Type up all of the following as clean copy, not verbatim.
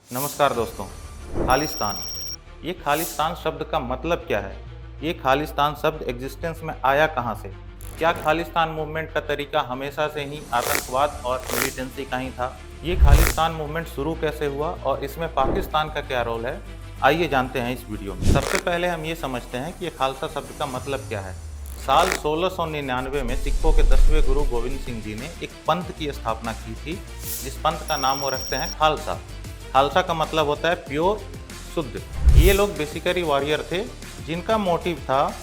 नमस्कार दोस्तों। खालिस्तान, ये खालिस्तान शब्द का मतलब क्या है? ये खालिस्तान शब्द एग्जिस्टेंस में आया कहाँ से? क्या खालिस्तान मूवमेंट का तरीका हमेशा से ही आतंकवाद और मिलिटेंसी का ही था? ये खालिस्तान मूवमेंट शुरू कैसे हुआ और इसमें पाकिस्तान का क्या रोल है? आइए जानते हैं इस वीडियो में। सबसे पहले हम ये समझते हैं कि ये खालसा शब्द का मतलब क्या है। साल 1699 में सिखों के 10वें गुरु गोविंद सिंह जी ने एक पंथ की स्थापना की थी, जिस पंथ का नाम वो रखते हैं खालसा। खालसा का मतलब होता है प्योर, शुद्ध। ये लोग बेसिकली वॉरियर थे, जिनका मोटिव था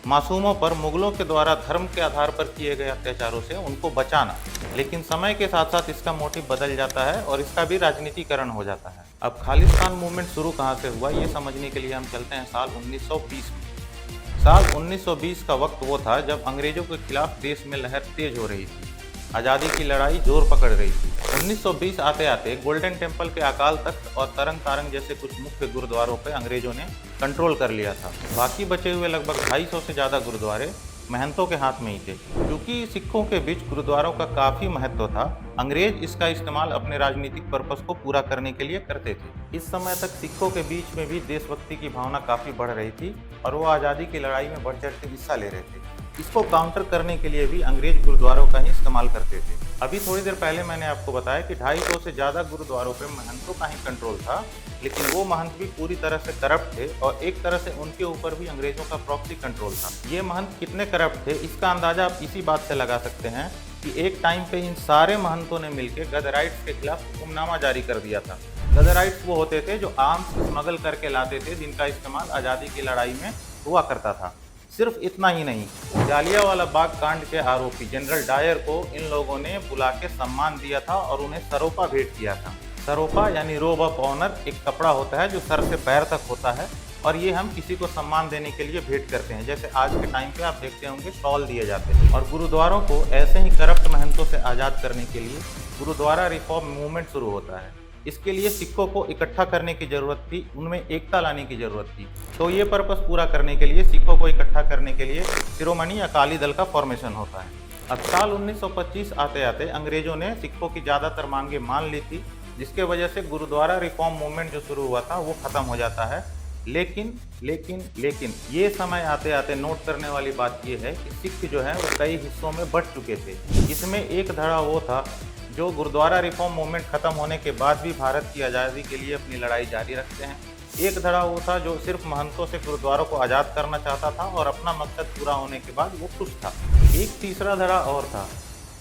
मासूमों पर मुगलों के द्वारा धर्म के आधार पर किए गए अत्याचारों से उनको बचाना। लेकिन समय के साथ साथ इसका मोटिव बदल जाता है और इसका भी राजनीतिकरण हो जाता है। अब खालिस्तान मूवमेंट शुरू कहाँ से हुआ, ये समझने के लिए हम चलते हैं साल 1920 में। साल 1920 का वक्त वो था जब अंग्रेजों के खिलाफ देश में लहर तेज हो रही थी। आज़ादी की लड़ाई जोर पकड़ रही थी। 1920 आते आते गोल्डन टेम्पल के अकाल तख्त और तरंग तारंग जैसे कुछ मुख्य गुरुद्वारों पर अंग्रेजों ने कंट्रोल कर लिया था। बाकी बचे हुए लगभग 250 से ज़्यादा गुरुद्वारे महंतों के हाथ में ही थे। क्योंकि सिखों के बीच गुरुद्वारों का काफ़ी महत्व था, अंग्रेज इसका इस्तेमाल अपने राजनीतिक पर्पस को पूरा करने के लिए करते थे। इस समय तक सिखों के बीच में भी देशभक्ति की भावना काफ़ी बढ़ रही थी और वो आज़ादी की लड़ाई में बढ़ चढ़ के हिस्सा ले रहे थे। इसको काउंटर करने के लिए भी अंग्रेज गुरुद्वारों का ही इस्तेमाल करते थे। अभी थोड़ी देर पहले मैंने आपको बताया कि 250 से ज़्यादा गुरुद्वारों पे महंतों का ही कंट्रोल था, लेकिन वो महंत भी पूरी तरह से करप्ट थे और एक तरह से उनके ऊपर भी अंग्रेजों का प्रॉक्सी कंट्रोल था। ये महंत कितने करप्ट थे, इसका अंदाजा आप इसी बात से लगा सकते हैं कि एक टाइम पे इन सारे महंतों ने मिलकर गदराइट्स के खिलाफ हुक्मनामा जारी कर दिया था। गदराइट्स वो होते थे जो आर्म्स स्मगल करके लाते थे, जिनका इस्तेमाल आज़ादी की लड़ाई में हुआ करता था। सिर्फ इतना ही नहीं, जालियांवाला बाग कांड के आरोपी जनरल डायर को इन लोगों ने बुला के सम्मान दिया था और उन्हें सरोपा भेंट किया था। सरोपा यानी रोब ऑफ ऑनर एक कपड़ा होता है जो सर से पैर तक होता है और ये हम किसी को सम्मान देने के लिए भेंट करते हैं। जैसे आज के टाइम पे आप देखते होंगे शॉल दिए जाते हैं। और गुरुद्वारों को ऐसे ही करप्ट महंतों से आज़ाद करने के लिए गुरुद्वारा रिफॉर्म मूवमेंट शुरू होता है। इसके लिए सिखों को इकट्ठा करने की ज़रूरत थी, उनमें एकता लाने की ज़रूरत थी। तो ये पर्पस पूरा करने के लिए सिखों को इकट्ठा करने के लिए शिरोमणि अकाली दल का फॉर्मेशन होता है। अब साल 1925 आते आते अंग्रेजों ने सिखों की ज़्यादातर मांगें मान ली थी, जिसके वजह से गुरुद्वारा रिफॉर्म मूवमेंट जो शुरू हुआ था वो ख़त्म हो जाता है। लेकिन ये समय आते आते नोट करने वाली बात ये है कि सिख जो है वो कई हिस्सों में बंट चुके थे। इसमें एक धड़ा वो था जो गुरुद्वारा रिफॉर्म मूवमेंट खत्म होने के बाद भी भारत की आज़ादी के लिए अपनी लड़ाई जारी रखते हैं। एक धड़ा वो था जो सिर्फ महंतों से गुरुद्वारों को आज़ाद करना चाहता था और अपना मकसद पूरा होने के बाद वो खुश था। एक तीसरा धड़ा और था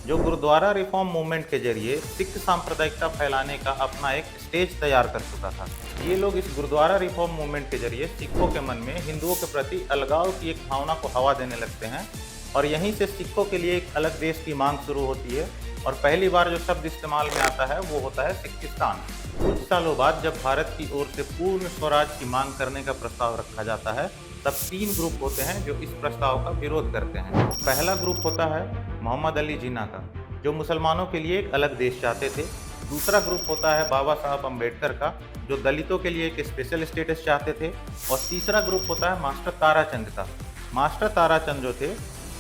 जो गुरुद्वारा रिफॉर्म मूवमेंट के जरिए सिख सांप्रदायिकता फैलाने का अपना एक स्टेज तैयार कर चुका था। ये लोग इस गुरुद्वारा रिफॉर्म मूवमेंट के जरिए सिखों के मन में हिंदुओं के प्रति अलगाव की एक भावना को हवा देने लगते हैं और यहीं से सिखों के लिए एक अलग देश की मांग शुरू होती है। और पहली बार जो शब्द इस्तेमाल में आता है वो होता है सिक्किस्तान। कुछ सालों बाद जब भारत की ओर से पूर्ण स्वराज की मांग करने का प्रस्ताव रखा जाता है, तब 3 ग्रुप होते हैं जो इस प्रस्ताव का विरोध करते हैं। पहला ग्रुप होता है मोहम्मद अली जिन्ना का, जो मुसलमानों के लिए एक अलग देश चाहते थे। दूसरा ग्रुप होता है बाबा साहब अम्बेडकर का, जो दलितों के लिए एक स्पेशल स्टेटस चाहते थे। और तीसरा ग्रुप होता है मास्टर ताराचंद का। मास्टर ताराचंद जो थे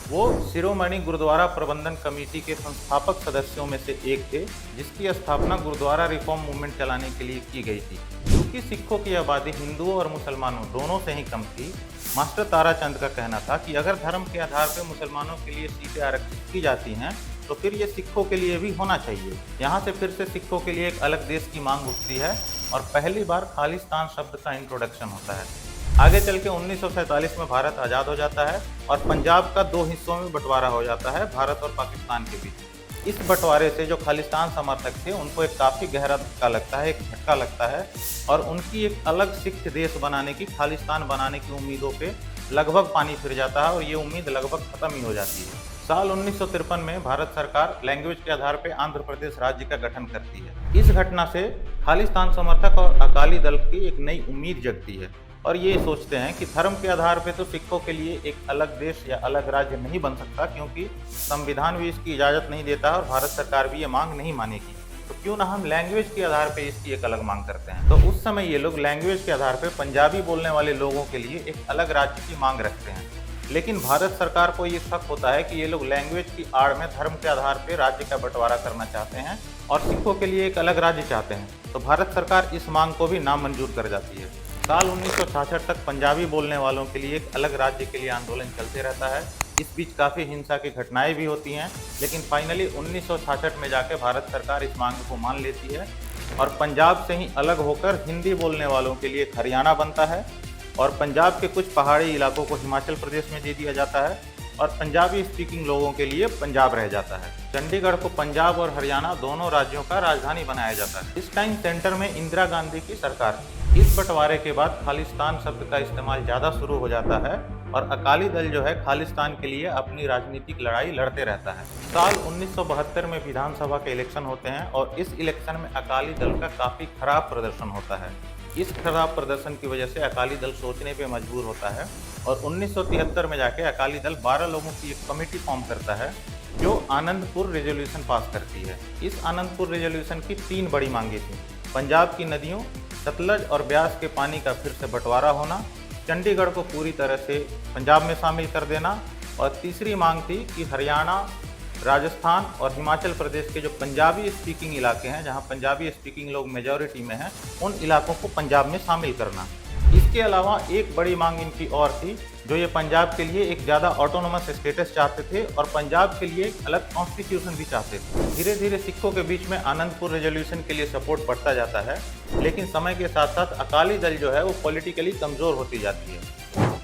वो शिरोमणि गुरुद्वारा प्रबंधन कमेटी के संस्थापक सदस्यों में से एक थे, जिसकी स्थापना गुरुद्वारा रिफॉर्म मूवमेंट चलाने के लिए की गई थी। क्योंकि सिखों की आबादी हिंदुओं और मुसलमानों दोनों से ही कम थी, मास्टर ताराचंद का कहना था कि अगर धर्म के आधार पर मुसलमानों के लिए सीटें आरक्षित की जाती हैं तो फिर ये सिखों के लिए भी होना चाहिए। यहाँ से फिर से सिखों के लिए एक अलग देश की मांग उठती है और पहली बार खालिस्तान शब्द का इंट्रोडक्शन होता है। आगे चल के 1947 में भारत आज़ाद हो जाता है और पंजाब का 2 हिस्सों में बंटवारा हो जाता है, भारत और पाकिस्तान के बीच। इस बंटवारे से जो खालिस्तान समर्थक थे उनको एक काफ़ी गहरा धक्का लगता है, एक झटका लगता है और उनकी एक अलग सिख देश बनाने की, खालिस्तान बनाने की उम्मीदों पे लगभग पानी फिर जाता है और ये उम्मीद लगभग ख़त्म ही हो जाती है। साल 1953 में भारत सरकार लैंग्वेज के आधार पर आंध्र प्रदेश राज्य का गठन करती है। इस घटना से खालिस्तान समर्थक और अकाली दल की एक नई उम्मीद जगती है और ये सोचते हैं कि धर्म के आधार पे तो सिखों के लिए एक अलग देश या अलग राज्य नहीं बन सकता, क्योंकि संविधान भी इसकी इजाज़त नहीं देता और भारत सरकार भी ये मांग नहीं मानेगी। तो क्यों ना हम लैंग्वेज के आधार पे इसकी एक अलग मांग करते हैं। तो उस समय ये लोग लैंग्वेज के आधार पे पंजाबी बोलने वाले लोगों के लिए एक अलग राज्य की मांग रखते हैं। लेकिन भारत सरकार को ये शक होता है कि ये लोग लैंग्वेज की आड़ में धर्म के आधार पर राज्य का बंटवारा करना चाहते हैं और सिखों के लिए एक अलग राज्य चाहते हैं। तो तो भारत सरकार इस मांग को भी नामंजूर कर जाती है। साल 1966 तक पंजाबी बोलने वालों के लिए एक अलग राज्य के लिए आंदोलन चलते रहता है। इस बीच काफ़ी हिंसा की घटनाएं भी होती हैं, लेकिन फाइनली 1966 में जाके भारत सरकार इस मांग को मान लेती है और पंजाब से ही अलग होकर हिंदी बोलने वालों के लिए हरियाणा बनता है और पंजाब के कुछ पहाड़ी इलाकों को हिमाचल प्रदेश में दे दिया जाता है और पंजाबी स्पीकिंग लोगों के लिए पंजाब रह जाता है। चंडीगढ़ को पंजाब और हरियाणा दोनों राज्यों का राजधानी बनाया जाता है। इस टाइम सेंटर में इंदिरा गांधी की सरकार थी। इस बंटवारे के बाद खालिस्तान शब्द का इस्तेमाल ज़्यादा शुरू हो जाता है और अकाली दल जो है खालिस्तान के लिए अपनी राजनीतिक लड़ाई लड़ते रहता है। साल 1972 में विधानसभा के इलेक्शन होते हैं और इस इलेक्शन में अकाली दल का काफ़ी खराब प्रदर्शन होता है। इस खराब प्रदर्शन की वजह से अकाली दल सोचने पे मजबूर होता है और 1973 में जाके अकाली दल 12 लोगों की एक कमेटी फॉर्म करता है जो आनंदपुर रेजोल्यूशन पास करती है। इस आनंदपुर रेजोल्यूशन की 3 बड़ी मांगे थी। पंजाब की नदियों सतलज और ब्यास के पानी का फिर से बंटवारा होना, चंडीगढ़ को पूरी तरह से पंजाब में शामिल कर देना और तीसरी मांग थी कि हरियाणा, राजस्थान और हिमाचल प्रदेश के जो पंजाबी स्पीकिंग इलाके हैं, जहां पंजाबी स्पीकिंग लोग मेजॉरिटी में हैं, उन इलाकों को पंजाब में शामिल करना। इसके अलावा एक बड़ी मांग इनकी और थी, जो ये पंजाब के लिए एक ज़्यादा ऑटोनोमस स्टेटस चाहते थे और पंजाब के लिए एक अलग कॉन्स्टिट्यूशन भी चाहते थे। धीरे धीरे सिखों के बीच में आनंदपुर रेजोल्यूशन के लिए सपोर्ट बढ़ता जाता है, लेकिन समय के साथ साथ अकाली दल जो है वो पॉलिटिकली कमज़ोर होती जाती है।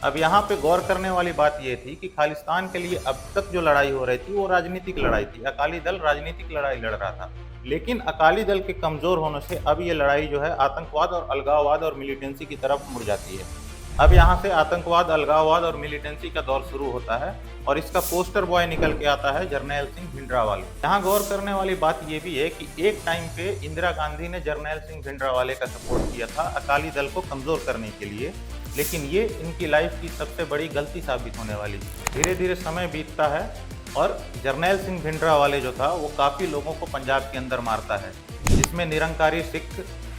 अब यहाँ पे गौर करने वाली बात ये थी कि खालिस्तान के लिए अब तक जो लड़ाई हो रही थी वो राजनीतिक लड़ाई थी। अकाली दल राजनीतिक लड़ाई लड़ रहा था, लेकिन अकाली दल के कमज़ोर होने से अब ये लड़ाई जो है आतंकवाद और अलगाववाद और मिलिटेंसी की तरफ मुड़ जाती है। अब यहाँ से आतंकवाद, अलगाववाद और मिलिटेंसी का दौर शुरू होता है और इसका पोस्टर बॉय निकल के आता है जरनैल सिंह भिंडरावाले। यहाँ गौर करने वाली बात ये भी है कि एक टाइम पे इंदिरा गांधी ने जरनैल सिंह भिंडरावाले का सपोर्ट किया था अकाली दल को कमज़ोर करने के लिए, लेकिन ये इनकी लाइफ की सबसे बड़ी गलती साबित होने वाली। धीरे धीरे समय बीतता है और जरनैल सिंह भिंडरावाले जो था वो काफ़ी लोगों को पंजाब के अंदर मारता है, जिसमें निरंकारी सिख,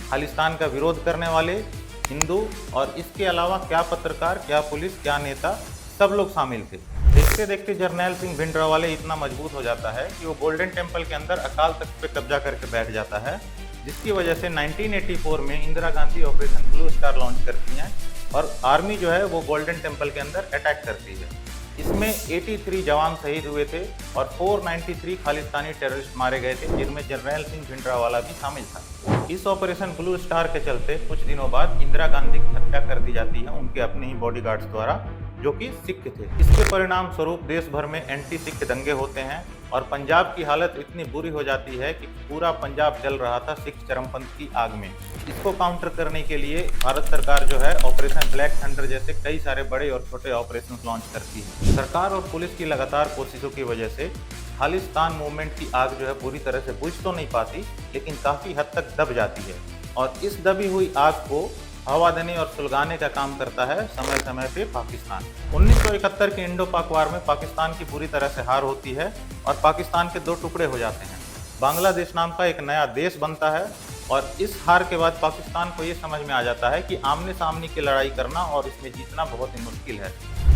खालिस्तान का विरोध करने वाले, हिंदू और इसके अलावा क्या पत्रकार, क्या पुलिस, क्या नेता, सब लोग शामिल थे। देखते देखते जरनैल सिंह भिंडरावाले इतना मजबूत हो जाता है कि वो गोल्डन टेम्पल के अंदर अकाल तख्त पे कब्जा करके बैठ जाता है, जिसकी वजह से 1984 में Indira Gandhi operation blue star launch करती हैं और आर्मी जो है वो गोल्डन टेम्पल के अंदर अटैक करती है। इसमें 83 जवान शहीद हुए थे और 493 खालिस्तानी टेररिस्ट मारे गए थे, जिनमें जरनैल सिंह भिंडरावाला भी शामिल था। इस ऑपरेशन ब्लू स्टार के चलते कुछ दिनों बाद इंदिरा गांधी की हत्या कर दी जाती है उनके अपने ही बॉडीगार्ड्स द्वारा, जो कि सिख थे। इसके परिणाम स्वरूप देश भर में एंटी सिख दंगे होते हैं और पंजाब की हालत इतनी बुरी हो जाती है कि पूरा पंजाब जल रहा था सिख चरमपंथ की आग में। इसको काउंटर करने के लिए भारत सरकार जो है ऑपरेशन ब्लैक थंडर जैसे कई सारे बड़े और छोटे ऑपरेशन लॉन्च करती है। सरकार और पुलिस की लगातार कोशिशों की वजह से खालिस्तान मूवमेंट की आग जो है पूरी तरह से बुझ तो नहीं पाती, लेकिन काफ़ी हद तक दब जाती है और इस दबी हुई आग को हवा देने और सुलगाने का काम करता है समय समय पे पाकिस्तान। 1971 के इंडो पाक वार में पाकिस्तान की पूरी तरह से हार होती है और पाकिस्तान के 2 टुकड़े हो जाते हैं। बांग्लादेश नाम का एक नया देश बनता है और इस हार के बाद पाकिस्तान को ये समझ में आ जाता है कि आमने सामने की लड़ाई करना और इसमें जीतना बहुत ही मुश्किल है।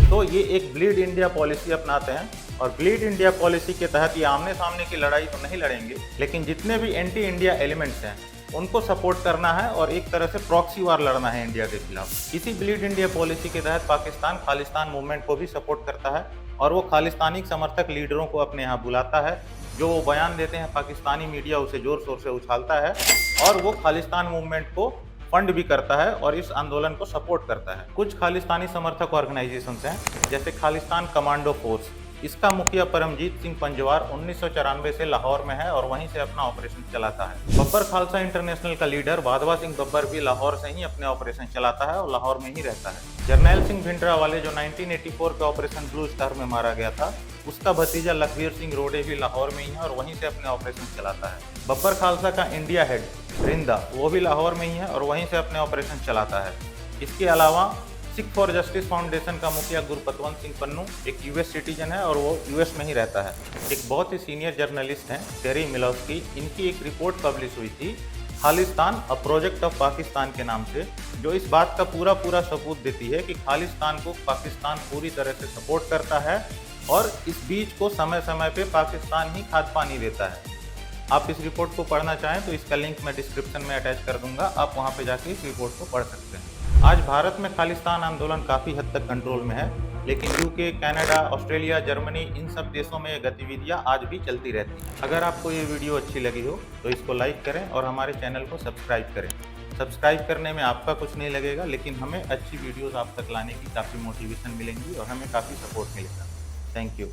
तो ये एक ब्लीड इंडिया पॉलिसी अपनाते हैं और ब्लीड इंडिया पॉलिसी के तहत ये आमने सामने की लड़ाई तो नहीं लड़ेंगे, लेकिन जितने भी एंटी इंडिया एलिमेंट्स हैं उनको सपोर्ट करना है और एक तरह से प्रॉक्सी वार लड़ना है इंडिया के खिलाफ। इसी ब्लीड इंडिया पॉलिसी के तहत पाकिस्तान खालिस्तान मूवमेंट को भी सपोर्ट करता है और वो खालिस्तानी समर्थक लीडरों को अपने यहाँ बुलाता है, जो वो बयान देते हैं पाकिस्तानी मीडिया उसे जोर शोर से उछालता है और वो खालिस्तान मूवमेंट को फंड भी करता है और इस आंदोलन को सपोर्ट करता है। कुछ खालिस्तानी समर्थक ऑर्गेनाइजेशंस हैं, जैसे खालिस्तान कमांडो फोर्स। इसका मुखिया परमजीत सिंह पंजवार 1994 से लाहौर में है और वहीं से अपना ऑपरेशन चलाता है। बब्बर खालसा इंटरनेशनल का लीडर वाधवा सिंह बब्बर भी लाहौर से ही अपने ऑपरेशन चलाता है और लाहौर में ही रहता है। जरनैल सिंह भिंडरावाले जो 1984 के ऑपरेशन ब्लू स्टार में मारा गया था, उसका भतीजा लखवीर सिंह रोडे भी लाहौर में ही है और वहीं से अपने ऑपरेशन चलाता है। बब्बर खालसा का इंडिया हेड रिंदा वो भी लाहौर में ही है और वहीं से अपने ऑपरेशन चलाता है। इसके अलावा सिख फॉर जस्टिस फाउंडेशन का मुखिया गुरपतवंत सिंह पन्नू एक यूएस सिटीजन है और वो यूएस में ही रहता है। एक बहुत ही सीनियर जर्नलिस्ट हैं टेरी मिलोस्की, इनकी एक रिपोर्ट पब्लिश हुई थी Khalistan a project of Pakistan के नाम से, जो इस बात का पूरा सबूत देती है कि खालिस्तान को पाकिस्तान पूरी तरह से सपोर्ट करता है और इस बीच को समय समय पे पाकिस्तान ही खाद पानी देता है। आप इस रिपोर्ट को पढ़ना चाहें तो इसका लिंक मैं डिस्क्रिप्शन में अटैच कर दूंगा, आप वहां पे जाके इस रिपोर्ट को पढ़ सकते हैं। आज भारत में खालिस्तान आंदोलन काफ़ी हद तक कंट्रोल में है, लेकिन यूके, कनाडा, ऑस्ट्रेलिया, जर्मनी, इन सब देशों में ये गतिविधियां आज भी चलती रहती हैं। अगर आपको ये वीडियो अच्छी लगी हो तो इसको लाइक करें और हमारे चैनल को सब्सक्राइब करें। सब्सक्राइब करने में आपका कुछ नहीं लगेगा, लेकिन हमें अच्छी वीडियोज़ आप तक लाने की काफ़ी मोटिवेशन मिलेंगी और हमें काफ़ी सपोर्ट मिलेगा। Thank you.